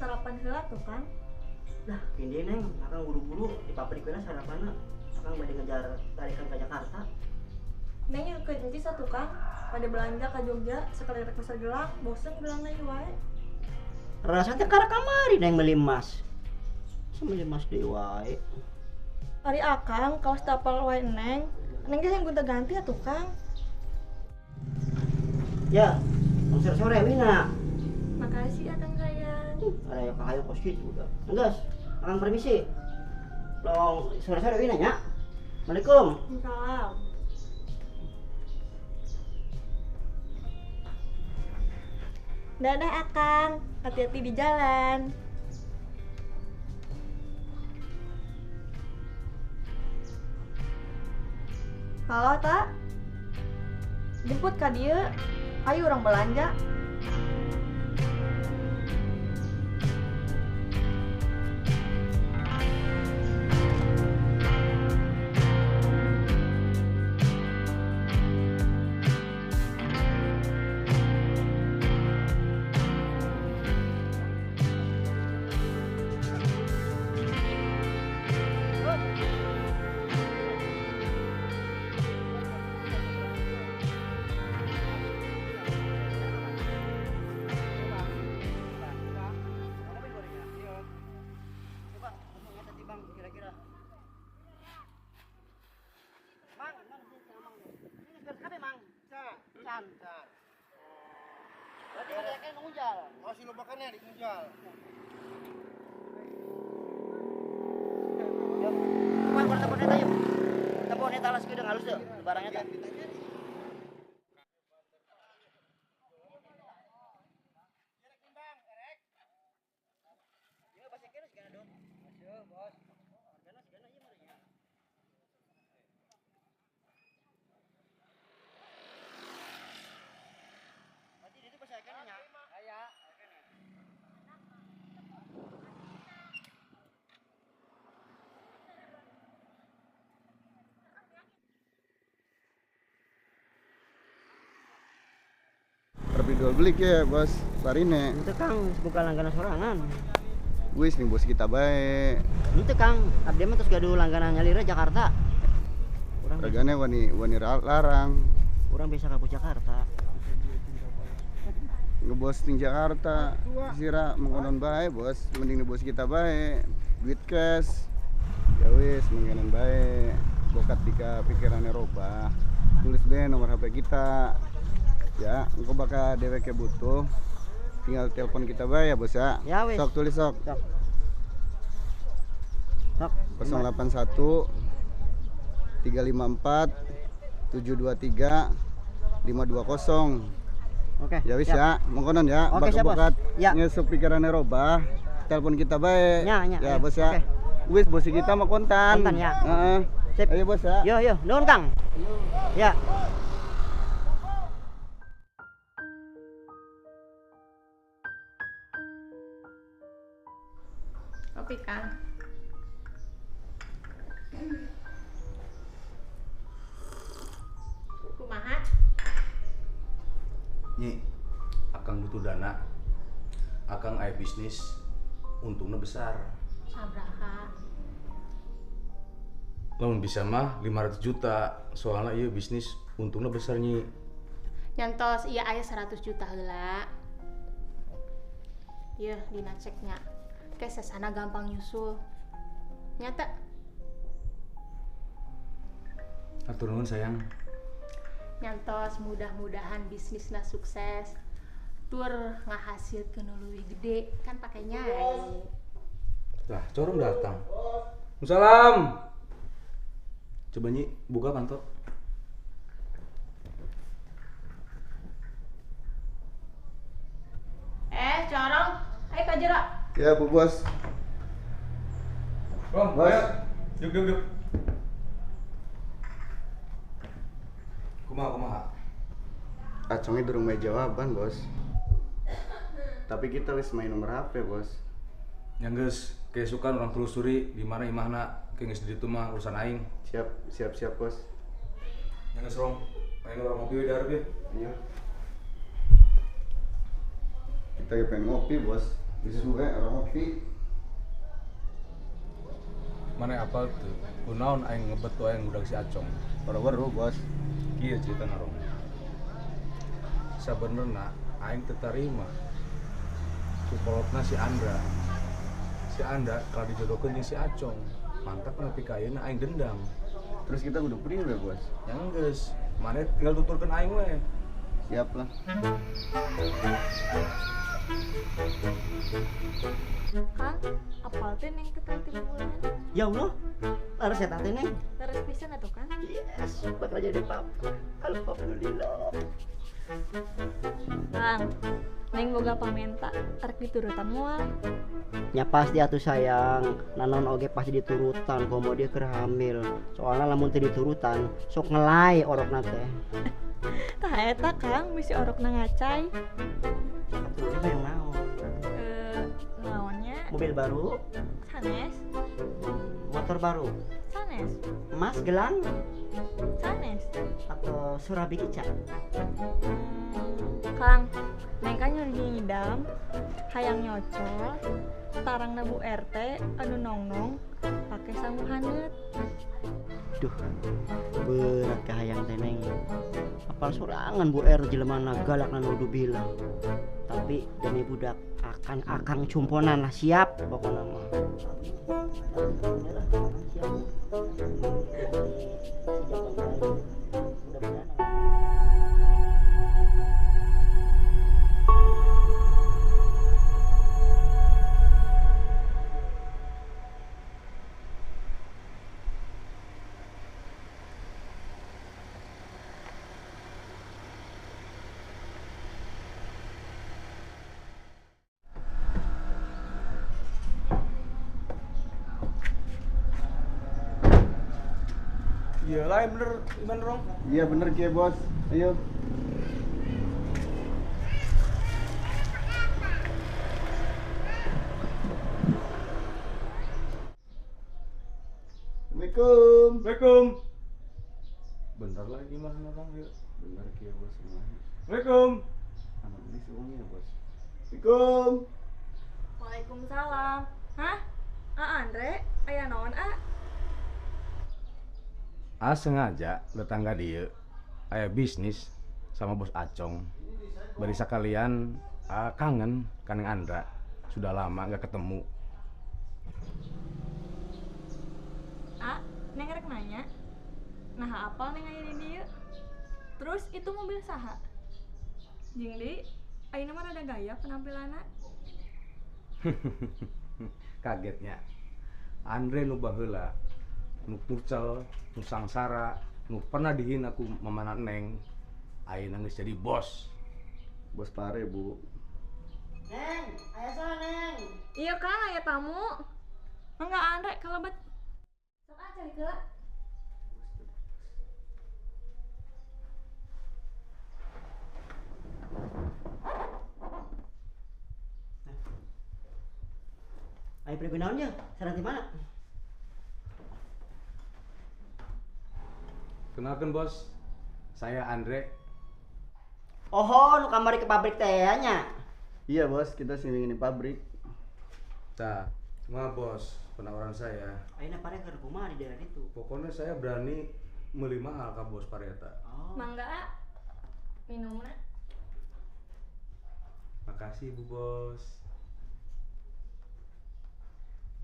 Sarapan heula tuh Kang. Nah, ini neng, akang buru-buru di pabrik kena sarapanna. Akang bade ngejar tarikan ke Jakarta. Neng yang ke satu Kang, pada belanja ke Jogja sekali rek pasar gelap, bosen bilang deui wae. Rasa teh kara kamari neng beli emas. Beli emas deui wae. Ari akang kaos tapal wae neng. Neng ge yang gonta-ganti atuh Kang. Ya, sore-sore wina. Makasih ya Kang sayang. Ada yang kahayu kos gitu udah. Enggas, akang permisi. Long sore-sore wina nya. Assalamualaikum. Salam. Dadah Akang, hati-hati di jalan. Halo tak? Jemput ka dieu. Ayo urang belanja. Oh, si lobakannya di Kunjal. Kumaha keur telepon eta yuk. Telepon eta alas gedeung halus teu barangnya teh. Perpidol beli ya bos, Barine. Itu Kang, bukan langganan sorangan. Wis nih bos kita baik. Itu Kang, abdi mah terus gaduh langganan nyalira Jakarta. Regane wani larang. Urang bisa ka Jakarta. Ngebos di Jakarta, sira mengkonon bae bos, mending di bos kita bae. Duit cash. Ya wis mengkonon bae. Bokat tika pikirannya roba. Tulis be nomor HP kita. Ya, engkau bakal DWK butuh. Tinggal telepon kita bae ya bos ya. Ya wis. Sok tulis sok. Sok. 081 354 723 520. Oke. Ya wis ya, mongkonon ya. Oke, siap, Bos. Bakat Ya. ngesuk pikirannya roba. Telepon kita bae. Ya, bos ya. Oke. Wis bos kita mah kontan. Kontan, ya. Heeh. Sip. Ayo bos ya. Yo, nuhun Kang. Ya. Kopi Kang. Kumaha? Nyi, akang butuh dana. Akang aya bisnis, untungnya besar. Sabraha. lamun bisa mah 500 juta. Soalnya iya bisnis untungnya besar Nyi. Nyantos iya aya 100 juta heula. Ieu dina ceknya. Ke sesana gampang nyusul. Nyata. Atur nuhun sayang. Nyantos mudah-mudahan bisnisna sukses. Tur ngahasilkeun nu leuwih gede kan pake nyai. Lah, corong datang. Salam. Coba Nyi, buka pantau. Corong, ayo ka jero. Ya, Bu Bos. Bang, Bos. ayo. Yuk. Kumaha? Acongnya durung main jawaban, Bos. Tapi kita wis main nomor HP, Bos. Yang geus kesukaan orang telusuri di mana imahna ke geus di ditu mah urusan aing. Siap, Bos. Yang geus rong, main orang ngopi we dareup ya. Iya. Kita pengen ngopi, Bos. Bisu orang ngopi. Mana apal tuh? Kunaon aing ngebet tuh aing udah si Acong. Baru-baru, Bos. Kieu cerita narong. Sabenerna aing teu tarima. Kukolotna si Andra. Si Andra kalau dijodohkeun jeung si Acong. Mantap nepi ka ayeuna aing dendam. Terus kita udah priwe, Bos? Yang geus, maneh tinggal tuturkeun aing we. Siap lah. Kang, apal teh neng ketanti bulan? Ya Allah, laras eta teh Neng. Terus pisan atuh Kang. Yes, bakal jadi papa. Alhamdulillah. Kang, neng boga pamenta arek diturutan moal. Ya pasti atuh sayang, nanon oge pasti diturutan komo dia keur hamil. Soalnya lamun teu diturutan, sok ngelai orokna teh. Tah eta Kang misi orokna ngacai. Atuh itu yang naon? Naonnya? Mobil baru, Sanes, motor baru, sanes, emas gelang sanes. atau surabi kica. Kang, neng kan nyuruh ngidam, hayang nyocol, tarang Bu RT, anu nong-nong, pake sangu haneut. Duh, berat kahayang teh Neng. Apal sorangan Bu R jelemana galak nudu bilang. Tapi demi budak akan akang cumponan lah siap pokoknya mah. Iya lah bener, Iman rong. Iya bener Ki, Bos. Ayo. Assalamualaikum. Assalamualaikum. Bentar lagi mah orang ya. Bener Ki, Bos semuanya. Assalamualaikum. Anak ini uangnya, Bos. Assalamualaikum. Waalaikumsalam. Hah? Andre, aya naon Sengaja datang ka dieu. Aya bisnis sama bos Acong. Bari sakalian kangen Kaneng Andra. Sudah lama nggak ketemu. Neng rek nanya. Nah, apal neng aya di dieu? Terus itu mobil saha? Jeung di ayeuna mah rada gaya penampilanna. Kagetnya. Andre nu baheula, nu pucel, nu sangsara, nu pernah dihina ku mamana Neng. Ayeuna geus jadi bos. Bos Pare, Bu. Neng, aya saha Neng? Iya kan aya tamu. Enggak Andre kalebet. Sok cari keula. Ayo pergi naonnya? Sareng di mana? Kenalkan bos, saya Andre. Oh, nu kamari ke pabrik teh nya. Iya, Bos. Kita sini ini pabrik. Nah, cuma bos, penawaran saya. Aina pare ke rumah di daerah itu. Pokoknya saya berani beli mahal ka bos pareta. Oh. Mangga minumna. Makasih Bu Bos.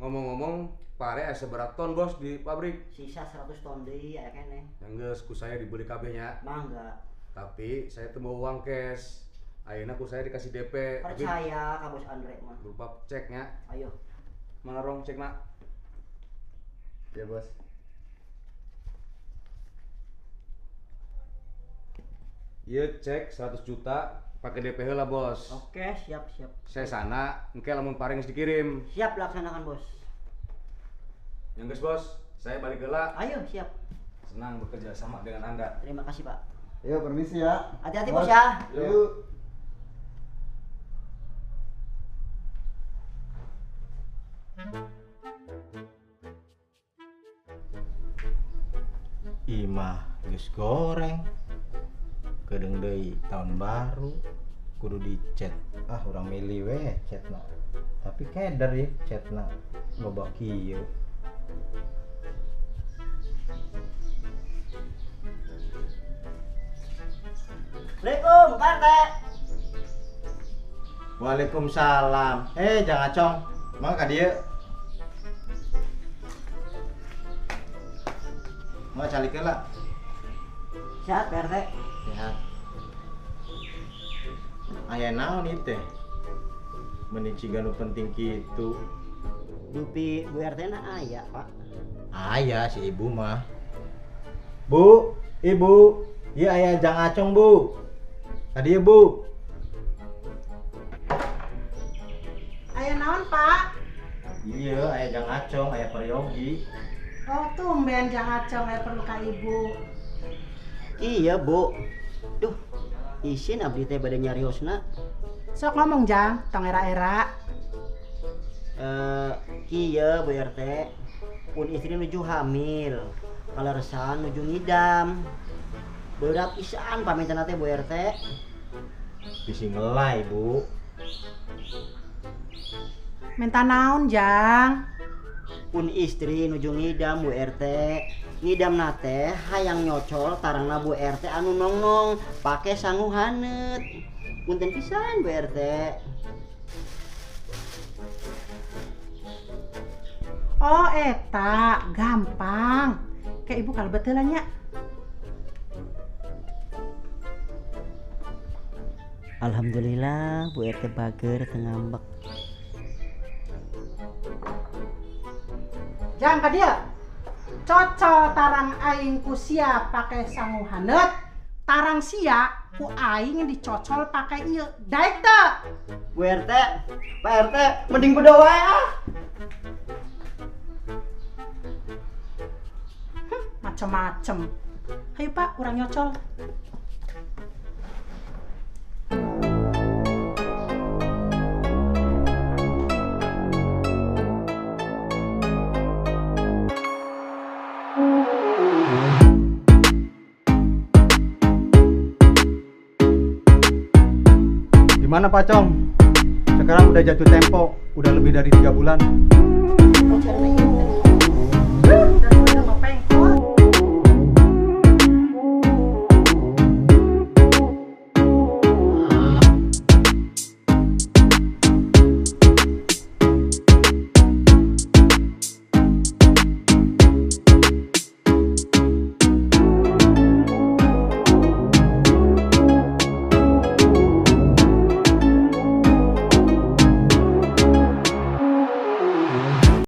Ngomong-ngomong, pare aya seberat ton bos di pabrik. Sisa 100 ton deui aya keneh. Yang geus ku saya dibeli kabehnya. Mangga. Tapi saya teu mau uang cash. Ayeuna ku saya dikasih DP. Tapi Percaya ka Bos Andre mah. berupa ceknya. Ayo. Mana rong cekna? Ya bos. Iya cek 100 juta pakai DP heula bos. Oke, siap. Saya sana, engke lamun pare geus dikirim. Siap laksanakan, Bos. Yang geus bos, saya balik heula. Ayo, siap. Senang bekerja sama dengan Anda. Terima kasih, Pak. Yuk permisi ya. Hati-hati, Bos ya. Yuk. Imah geus goreng kedeng deui tahun baru kudu dicet urang milih we cetna tapi keder ya cetna loba kieu. Assalamualaikum, Pak RT. Waalaikumsalam. Jang Acong mang ka dieu mau calikeun lah. Sehat, Pak RT. Sehat. Aya naon ieu teh? Mending ciga nu penting kitu. Dupi Bu RT na aya, Pak. Aya si ibu mah. Bu, ibu, ieu aya Jang Acong, Bu. Tadi ya, Bu. Aya naon, Pak? Iya, aya Jang Acong, aya Peryogi. Oh, tumben Jang Acong aya perlu ka ibu. Iya, Bu. Duh, isin abdi teh bade nyariosna. Sok ngomong Jang, tong era-era. Kieu Bu RT. Pun istri nuju hamil. Kaleresan nuju ngidam. Berat pisan pamitan teh Bu RT. Bisi ngelai, Bu. Minta naon, Jang? Pun istri nuju ngidam Bu RT. Ngidam nate hayang nyocol tarangna Bu RT anu nong-nong pake sangu hanet. Punten pisan Bu RT. Oh, eta gampang. Kayak ibu kalau betulan ya. Alhamdulillah Bu RT bager teu ngambek. Jang ka dia. Cocol tarang aing ku sia pake sangu hanet. Tarang sia ku aing dicocol pake ieu. Daek teu? Bu RT, Pak RT, mending berdoa ya. Macem-macem. Hayu Pak, urang nyocol. Gimana Pak Cong? Sekarang udah jatuh tempo, udah lebih dari 3 bulan. Mau cari